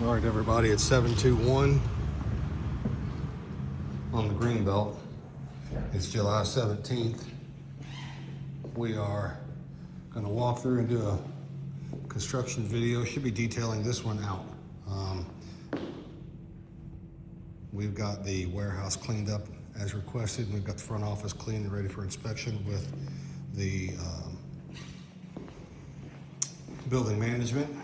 All right, everybody, it's 721 on the Greenbelt. It's July 17th. We are going to walk through and do a construction video. Should be detailing this one out. We've got the warehouse cleaned up as requested. We've got the front office clean and ready for inspection with the building management.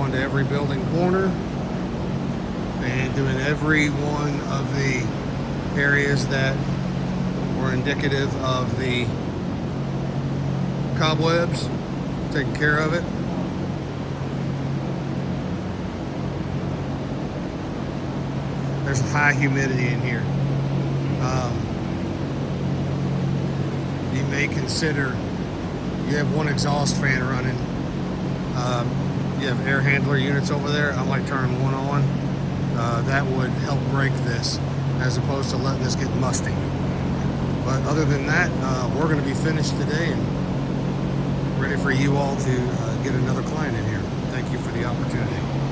To every building corner and doing every one of the areas that were indicative of the cobwebs, taking care of it. There's high humidity in here. You may consider, you have one exhaust fan running. You have air handler units over there. I might turn one on. That would help break this as opposed to letting this get musty. But other than that, we're going to be finished today and ready for you all to get another client in here. Thank you for the opportunity.